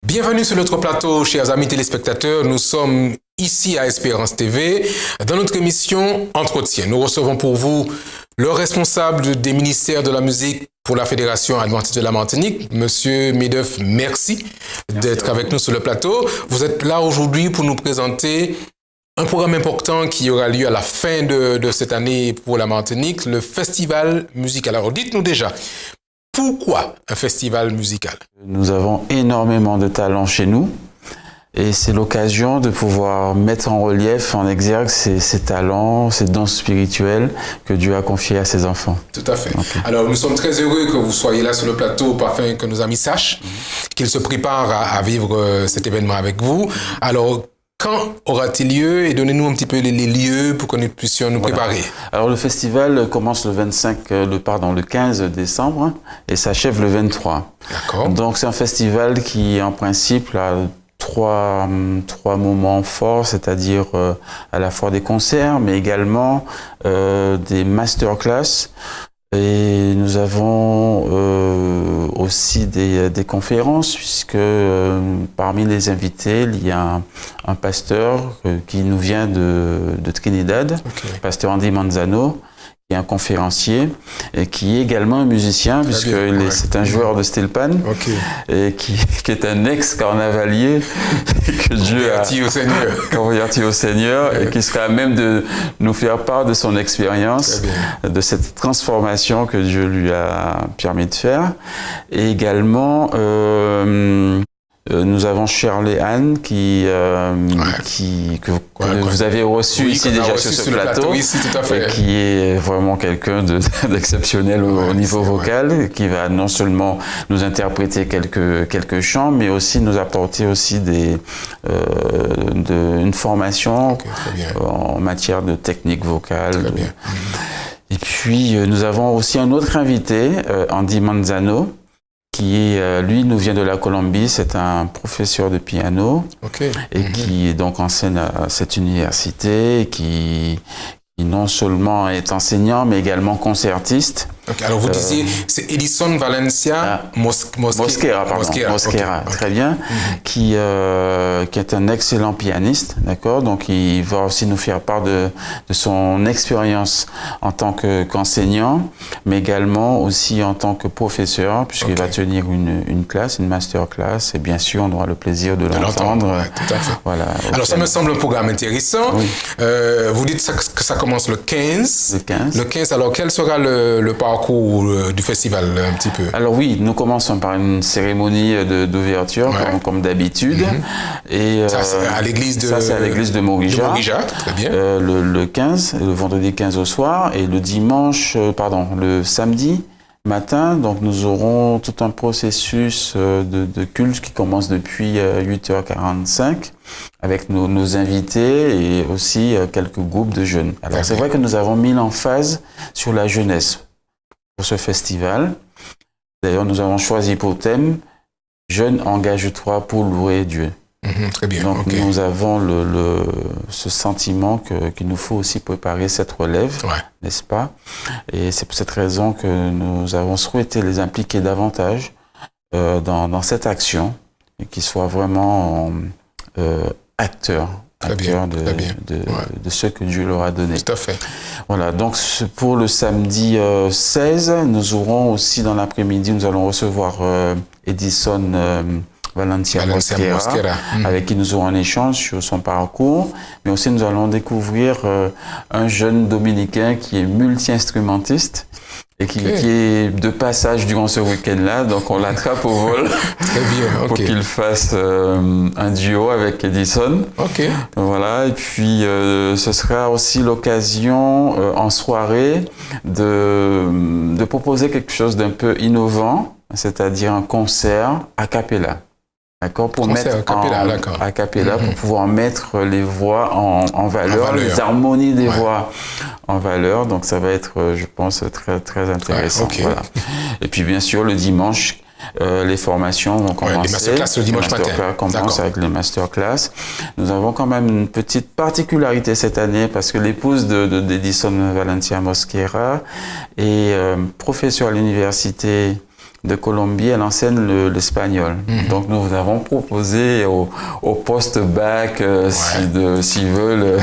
Bienvenue sur notre plateau, chers amis téléspectateurs. Nous sommes ici à Espérance TV dans notre émission Entretien. Nous recevons pour vous le responsable des ministères de la musique pour la Fédération adventiste de la Martinique, Monsieur Medef. Merci d'être avec nous sur le plateau. Vous êtes là aujourd'hui pour nous présenter un programme important qui aura lieu à la fin de cette année pour la Martinique, le Festival musical. Alors dites-nous déjà, pourquoi un festival musical? Nous avons énormément de talents chez nous et c'est l'occasion de pouvoir mettre en relief, en exergue ces talents, ces dons spirituels que Dieu a confiés à ses enfants. Tout à fait. Okay. Alors nous sommes très heureux que vous soyez là sur le plateau afin que nos amis sachent qu'ils se préparent à vivre cet événement avec vous. Alors, quand aura-t-il lieu et donnez-nous un petit peu les lieux pour que nous puissions nous préparer. Alors le festival commence le 15 décembre et s'achève le 23. D'accord. Donc c'est un festival qui en principe a trois moments forts, c'est-à-dire à la fois des concerts mais également des masterclass. Et nous avons aussi des conférences puisque parmi les invités, il y a un pasteur qui nous vient de Trinidad, okay. Pasteur Andy Manzano, qui est un conférencier et qui est également un musicien puisque c'est un joueur de steel-pan et qui est un ex-carnavalier que Dieu a converti au Seigneur et qui sera à même de nous faire part de son expérience, de cette transformation que Dieu lui a permis de faire. Et également, nous avons Shirley Anne que vous avez reçu ici déjà sur ce plateau, ici, tout à fait. Et qui est vraiment quelqu'un d'exceptionnel au niveau vocal, qui va non seulement nous interpréter quelques chants, mais aussi nous apporter aussi une formation en matière de technique vocale. Et puis nous avons aussi un autre invité, Andy Manzano, qui lui nous vient de la Colombie, c'est un professeur de piano et qui donc enseigne à cette université, et qui non seulement est enseignant mais également concertiste. Alors vous disiez, c'est Edison Valencia Mosquera, très bien, qui est un excellent pianiste, d'accord. Donc il va aussi nous faire part de son expérience en tant qu'enseignant, mais également aussi en tant que professeur, puisqu'il va tenir une classe, une masterclass, et bien sûr on aura le plaisir de l'entendre. Tout à fait. Voilà. Alors ça me semble un programme intéressant. Oui. Vous dites que ça commence le 15. Le 15. Alors quel sera le parcours du festival un petit peu? Alors oui, nous commençons par une cérémonie d'ouverture comme d'habitude. Et ça c'est à l'église de Morija. Très bien. Le 15, le vendredi 15 au soir, et le samedi matin, donc nous aurons tout un processus de culte qui commence depuis 8h45 avec nos invités et aussi quelques groupes de jeunes. Alors c'est vrai que nous avons mis l'emphase sur la jeunesse pour ce festival. D'ailleurs, nous avons choisi pour thème « Jeunes, engage-toi pour louer Dieu ». Très bien. Donc nous avons ce sentiment qu'il nous faut aussi préparer cette relève, n'est-ce pas? Et c'est pour cette raison que nous avons souhaité les impliquer davantage dans cette action et qu'ils soient vraiment acteurs de ce que Dieu leur a donné. Tout à fait. Voilà, donc pour le samedi 16, nous aurons aussi dans l'après-midi, nous allons recevoir Edison Valencia Mosquera, avec qui nous aurons un échange sur son parcours, mais aussi nous allons découvrir un jeune dominicain qui est multi-instrumentiste et qui est de passage durant ce week-end-là, donc on l'attrape au vol pour qu'il fasse un duo avec Edison. Voilà, et puis ce sera aussi l'occasion en soirée de proposer quelque chose d'un peu innovant, c'est-à-dire un concert a cappella. D'accord, pour mettre a cappella, pour pouvoir mettre les voix en valeur, les harmonies des voix en valeur. Donc ça va être, je pense, très très intéressant. Okay. Voilà. Et puis bien sûr le dimanche, les formations vont commencer. Les masterclass le dimanche matin. Commence avec les masterclass. Nous avons quand même une petite particularité cette année parce que l'épouse d'Edison Valentia Mosquera est professeure à l'université de Colombie, elle enseigne l'espagnol. Donc nous avons proposé au post-bac, s'ils veulent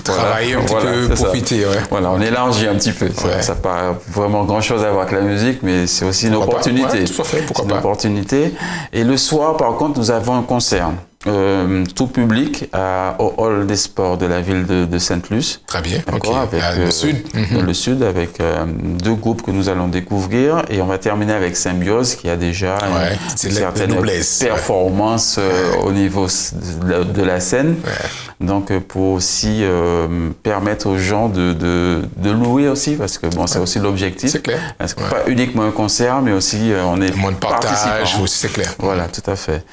travailler un petit peu, profiter. Voilà, on élargit un petit peu. Ça n'a pas vraiment grand-chose à voir avec la musique, mais c'est aussi une opportunité. Tout à fait, pourquoi pas. Une opportunité. Et le soir, par contre, nous avons un concert. Tout public au hall des sports de la ville de Sainte-Luce. Très bien, avec le sud. Le sud, avec deux groupes que nous allons découvrir, et on va terminer avec Symbiose qui a déjà une certaine performance au niveau de la scène. Donc pour aussi permettre aux gens de louer aussi, parce que bon, c'est aussi l'objectif. C'est clair. Parce que pas uniquement un concert, mais aussi on est moins de partage aussi, c'est clair. Voilà, tout à fait.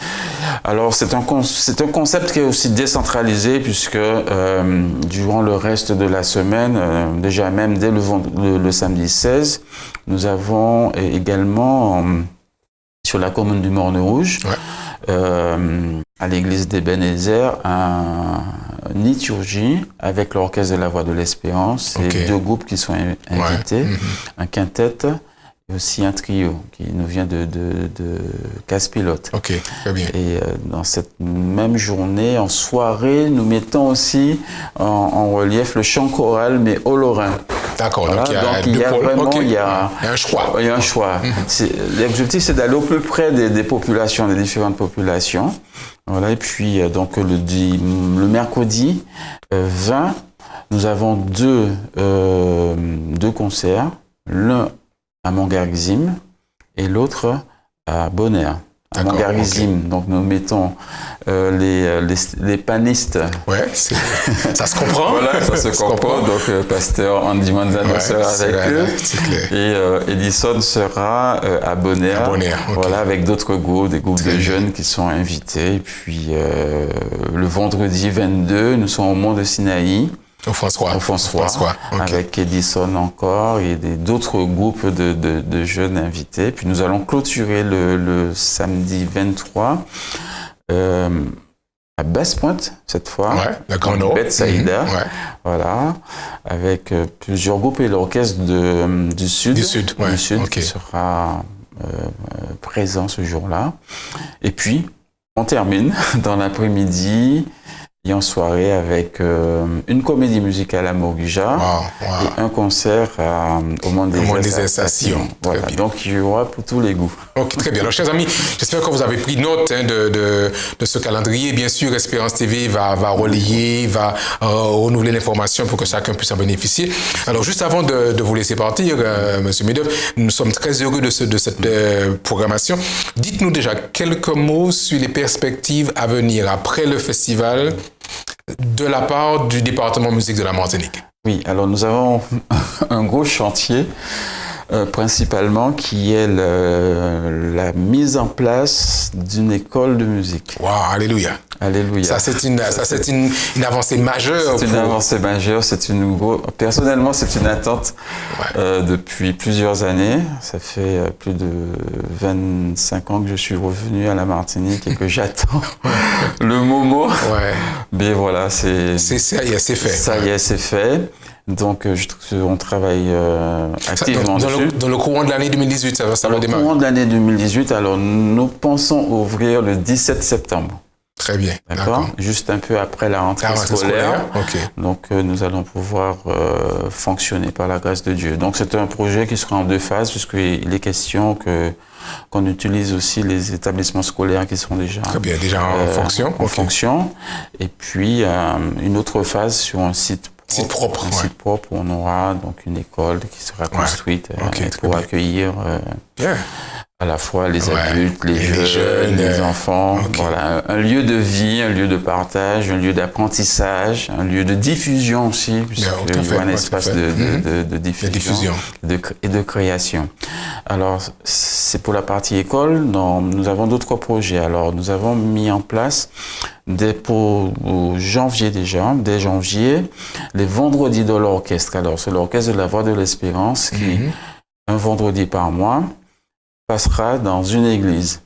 Alors c'est un concept qui est aussi décentralisé puisque durant le reste de la semaine, déjà même dès le samedi 16, nous avons également sur la commune du Morne Rouge, à l'église d'Ebenezer, un liturgie avec l'orchestre de la Voix de l'Espérance et deux groupes qui sont invités, un quintet et aussi un trio qui nous vient de Casse-Pilote. Ok, très bien. Et dans cette même journée, en soirée, nous mettons aussi en relief le chant choral, mais au Lorrain. D'accord, voilà, donc il y a vraiment il y a un choix. Il y a un choix. L'objectif, c'est d'aller au plus près des populations, des différentes populations. Voilà, et puis donc le mercredi 20, nous avons deux concerts. L'un à Montgargzim et l'autre à Bonaire. À Montgargzim, donc nous mettons les panistes. Ouais, ça se comprend. Voilà, ça se comprend. Donc pasteur Andy Manzano sera avec eux. Et Edison sera à Bonaire. Voilà, avec d'autres groupes, des groupes de jeunes qui sont invités. Et puis le vendredi 22, nous sommes au Mont de Sinaï. Au François. Avec Edison encore et d'autres groupes de jeunes invités. Puis nous allons clôturer le samedi 23 à Basse-Pointe, cette fois. le Grand Nord. Betsaïda. Voilà, avec plusieurs groupes et l'orchestre du Sud. Qui sera présent ce jour-là. Et puis, on termine dans l'après-midi et en soirée avec une comédie musicale à Morguja et un concert au Monde des Estations. Voilà, donc il y aura pour tous les goûts. Ok, très bien. Alors, chers amis, j'espère que vous avez pris note de ce calendrier. Bien sûr, Espérance TV va relayer, va renouveler l'information pour que chacun puisse en bénéficier. Alors, juste avant de vous laisser partir, Monsieur Medov, nous sommes très heureux de cette programmation. Dites-nous déjà quelques mots sur les perspectives à venir après le festival de la part du département musique de la Martinique. Oui, alors nous avons un gros chantier principalement qui est la mise en place d'une école de musique. Waouh, alléluia. Alléluia. Ça c'est une avancée majeure. C'est une avancée majeure. Personnellement, c'est une attente depuis plusieurs années. Ça fait plus de 25 ans que je suis revenu à la Martinique et que j'attends le moment. Mais voilà, ça y est, c'est fait. Ça y est, c'est fait. Donc, on travaille activement dessus. Dans le courant de l'année 2018, ça va démarrer. Dans le courant de l'année 2018, alors nous pensons ouvrir le 17 septembre. Très bien. D'accord. Juste un peu après la rentrée scolaire. Donc, nous allons pouvoir fonctionner par la grâce de Dieu. Donc, c'est un projet qui sera en deux phases, puisqu'il est question qu'on utilise aussi les établissements scolaires qui sont déjà en fonction. En fonction. Et puis, une autre phase sur un site propre. Un site propre où on aura donc une école qui sera construite pour accueillir à la fois les adultes, les jeunes, les enfants. Okay. Voilà, un lieu de vie, un lieu de partage, un lieu d'apprentissage, un lieu de diffusion aussi, puisqu'il y a un espace de diffusion et de création. Alors, c'est pour la partie école. Nous avons d'autres projets. Alors, nous avons mis en place pour janvier déjà, dès janvier, les vendredis de l'orchestre. Alors, c'est l'orchestre de la Voix de l'Espérance qui, un vendredi par mois, passera dans une église.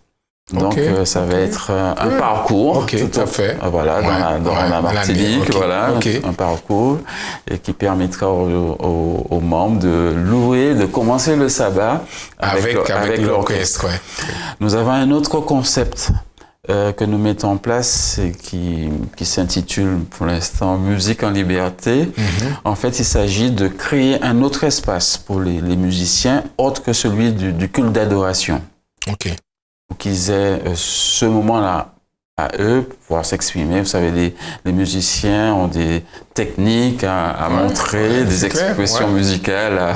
Donc, ça va être un parcours. Tout à fait. Voilà, dans la Martinique, voilà, un parcours et qui permettra aux membres de louer, de commencer le sabbat avec l'orchestre. Nous avons un autre concept que nous mettons en place qui s'intitule pour l'instant Musique en liberté. En fait, il s'agit de créer un autre espace pour les musiciens autre que celui du culte d'adoration. Pour qu'ils aient ce moment-là à eux pour pouvoir s'exprimer. Vous savez, les musiciens ont des techniques à montrer, des expressions musicales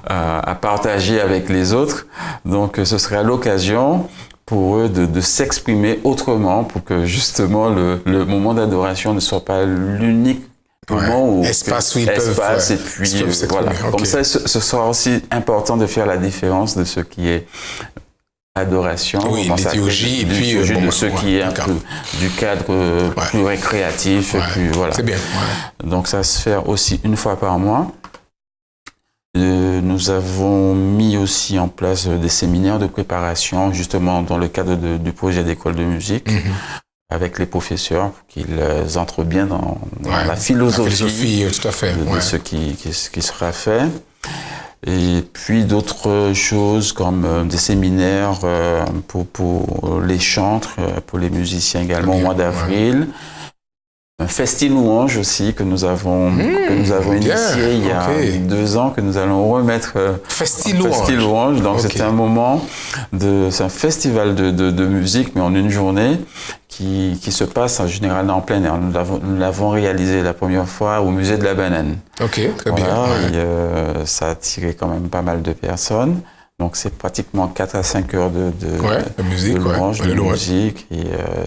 à partager avec les autres. Donc, ce serait à l'occasion pour eux de s'exprimer autrement, pour que justement le moment d'adoration ne soit pas l'unique moment où espace où ils peuvent et puis voilà. Comme ça, ce sera aussi important de faire la différence de ce qui est adoration, liturgie, et puis de ce qui est un peu du cadre plus récréatif, plus voilà. C'est bien. Donc ça se fait aussi une fois par mois. Nous avons mis aussi en place des séminaires de préparation, justement dans le cadre du projet d'école de musique, avec les professeurs, pour qu'ils entrent bien dans la philosophie tout à fait, de ce qui sera fait. Et puis d'autres choses comme des séminaires pour les chantres, pour les musiciens également au mois d'avril. Un festi-louange aussi que nous avons initié il y a 2 ans, que nous allons remettre festi-louange. Donc c'est un moment c'est un festival de musique, mais en une journée qui se passe généralement en plein air. Nous l'avons réalisé la première fois au musée de la Banane. Très bien. Et, ça a attiré quand même pas mal de personnes. Donc c'est pratiquement 4 à 5 heures de louange, de musique, et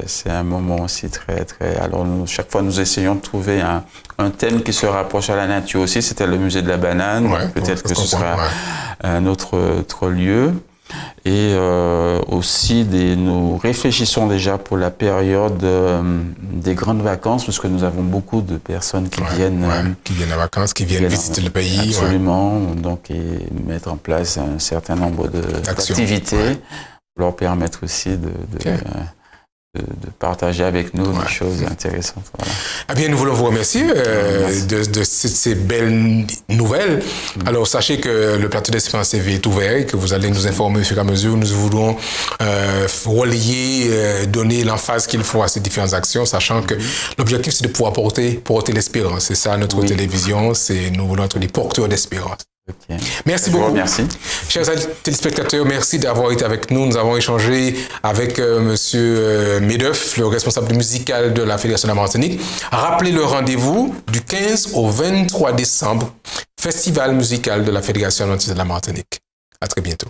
c'est un moment aussi très. Alors chaque fois nous essayons de trouver un thème qui se rapproche à la nature aussi. C'était le musée de la Banane, peut-être que ce sera un autre lieu. Et aussi nous réfléchissons déjà pour la période des grandes vacances, parce que nous avons beaucoup de personnes qui viennent en vacances, qui viennent visiter le pays. Absolument, donc et mettre en place un certain nombre d'activités pour leur permettre aussi de partager avec nous des choses intéressantes. Voilà. Eh bien, nous voulons vous remercier de ces belles nouvelles. Alors, sachez que le plateau d'Espérance TV est ouvert et que vous allez nous informer au fur et à mesure. Nous voulons relayer, donner l'emphase qu'il faut à ces différentes actions, sachant que l'objectif, c'est de pouvoir porter l'espérance. C'est ça, notre télévision. Nous voulons être des porteurs d'espérance. Merci beaucoup. Merci. Chers téléspectateurs, merci d'avoir été avec nous. Nous avons échangé avec Monsieur Medeuf, le responsable musical de la Fédération de la Martinique. Rappelez le rendez-vous du 15 au 23 décembre, Festival musical de la Fédération de la Martinique. À très bientôt.